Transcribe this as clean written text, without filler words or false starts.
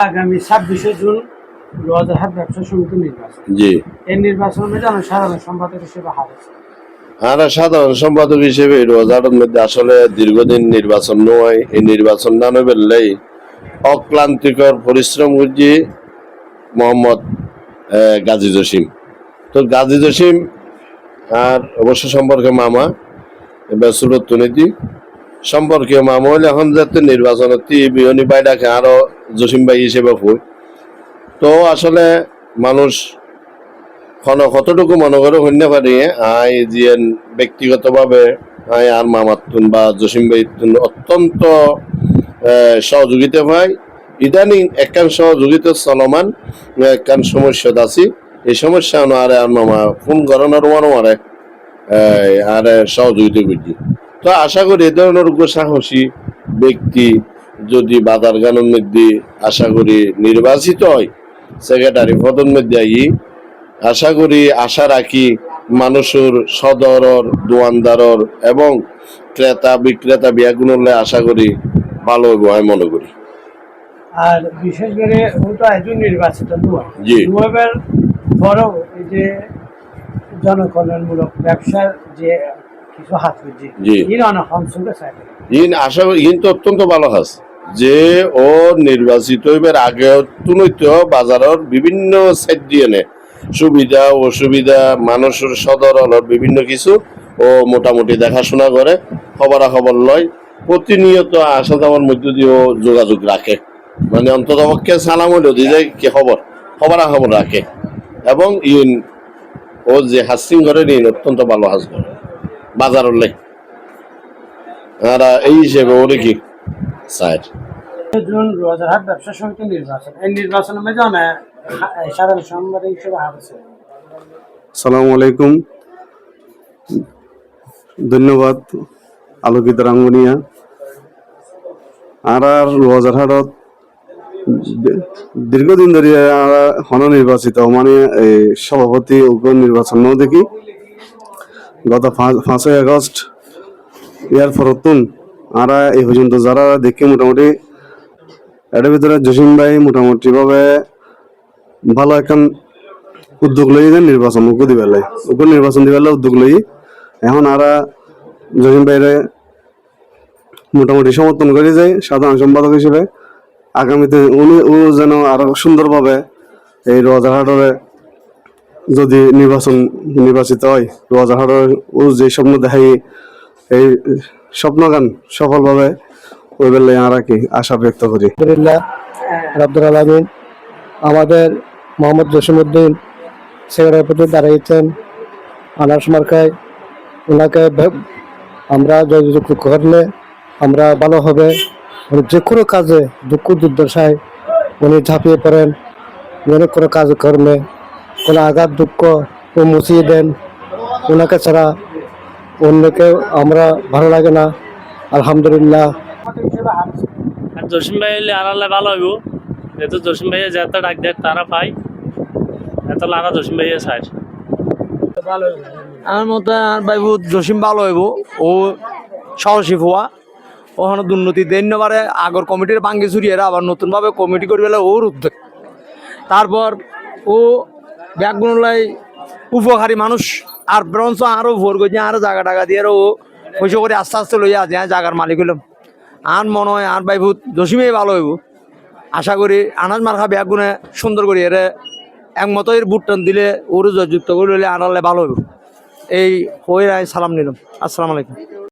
আগামী 26শে জুন রোজারহাট ব্যবসা সমিতি নির্বাচন। জি, এই নির্বাচনের মধ্যে আমি সাধারণ সম্পাদক হিসেবে হারাচ্ছি। আর সাধারণ সম্পাদক হিসেবে রোজারের মধ্যে আসলে দীর্ঘদিন নির্বাচন নয়, এই নির্বাচন না বেরলেই অক্লান্তিকর পরিশ্রম করছি মোহাম্মদ গাজী জসিম। তো গাজী জসিম আর অবশ্য সম্পর্কে মামা এবার সুরত নীতি সম্পর্কীয় মামা হলে এখন যাতে নির্বাচন বিহনী বাই ডাকে আরো জসিম ভাই হিসেবে হই। তো আসলে মানুষ কতটুকু মনে করে হইতে পারি আই জিয়েন ব্যক্তিগতভাবে আই আর মামাতুন বা জসিম ভাই অত্যন্ত সহযোগিতা পাই। ইদানিং একখান সহযোগিতা চলমান একখান সমস্যা আছি। এই সমস্যা আরে আর মামা ফোন করেন আর মারে আর সহযোগিতা করছি। তো আশা করি এ ধরনের সাহসী ব্যক্তি যদি বাজার গানের মধ্যে আশা করি নির্বাচিত হয় সেক্রেটারি পদের মধ্যে আশা করি আশা রাখি মানুষের সদরর দোয়ানদারর এবং ক্রেতা বিক্রেতা বিয়াগুনলে আশা করি ভালো হইব আমি মনে করি। আর বিশেষ করে ওটা একজন নির্বাচিত জি। দুয়াবের বড় এই যে জনকল্যাণমূলক ব্যবসার যে কিছু হাত হয়েছে এর অনেক অংশকে চাই আশা করি কিন্তু অত্যন্ত ভালো হাস যে ও নির্বাচিত হইবার আগে তুনৈত বাজারের বিভিন্ন সাইড দিয়ে নে সুবিধা অসুবিধা মানুষের সদর বিভিন্ন কিছু ও মোটামুটি দেখাশোনা করে খবরাখবর লয়, প্রতিনিয়ত আসা যাওয়ার মধ্য দিয়েও যোগাযোগ রাখে, মানে অন্তত পক্ষে সালাম হইল দিয়ে যায় কি খবরাখবর রাখে এবং ও যে হাসিং করে নিন অত্যন্ত ভালো হাস করে বাজারের লাই। আর এই হিসেবে ওরে কি স্যার জুন রোজারহাট ব্যবসা সমিতি নির্বাচন, এই নির্বাচনের মধ্যে আমি সাধারণ সম্পাদক হিসেবে হারাচ্ছি। আসসালামু আলাইকুম, ধন্যবাদ আলোকিত রাঙ্গুনিয়া। আর রোজারহাটত দীর্ঘদিন ধরে নির্বাচিত মানে সভাপতি নির্বাচন দেখি গত 5ই আগস্ট ইয়ার ফরতুন আর এই পর্যন্ত যারা দেখি মোটামুটি এর ভিতরে জসিম ভাই মোটামুটি ভাবে ভালো এখন উদ্যোগ লই দেন নির্বাচন দিবেলাই নির্বাচন দিবেলাই উদ্যোগ লই এখন আর জসিম ভাইরে মোটামুটি সমর্থন করে যায় সাধারণ সম্পাদক হিসেবে। আগামীতে ও যেন আরো সুন্দরভাবে এই রোজারহাটে যদি নির্বাচিত হয় রোজারহাটের ও যে স্বপ্ন দেখাই এই স্বপ্নগান সফলভাবে ওই বেলায় আর কি আশা ব্যক্ত করি। আব্দুল আলমিন আমাদের মোহাম্মদ জসিমউদ্দিন সেক্রেটারি পদে দাঁড়িয়েছেন আনারস মার্কায়, ওনাকে আমরা যোগাযোগ করলে আমরা ভালো হবে। যে কোনো কাজে দুঃখ দুর্দশায় উনি ঝাঁপিয়ে পড়েন, অনেক কোনো কাজ কর্মে কোনো আঘাত দুঃখ ও মুছিয়ে দেন। ওনাকে ছাড়া অন্যকে আমরা ভালো লাগে না। আলহামদুলিল্লাহ। আর জসিম ভাই হইলে আনালে ভালো হইব, যেহেতু জসিম ভাইয়া যেতে ডাক দেয় তারা পাই এত আনা জসিম ভাইয়া চাই আমার মতে আর ভাইব জসিম ভালো হইব। ও সাহসী হওয়া ওখানে দুর্নীতি দেনবারে আগর কমিটির ভাঙ্গি চুরিয়ে আবার নতুনভাবে কমিটি করে পেলে ওর উদ্যোগ, তারপর ও ব্যাগগুলোলাই উপকারী মানুষ আর বরঞ্চ আরও ভোর করছে আরও জায়গা টাকা দিয়ে ও পয়সা করে আস্তে আস্তে লইয়া আছে জায়গার মালিক হইলাম। আর মনে হয় আর ভাইব জসিমেই ভালো হইব। আশা করি আনাজ মার্কা ব্যাগগুনে সুন্দর করি এর একমত এর বুটটান দিলে ওর যুক্ত করে লইলে আনালে ভালো হইব। এই হয়ে সালাম নিলাম। আসসালামু আলাইকুম।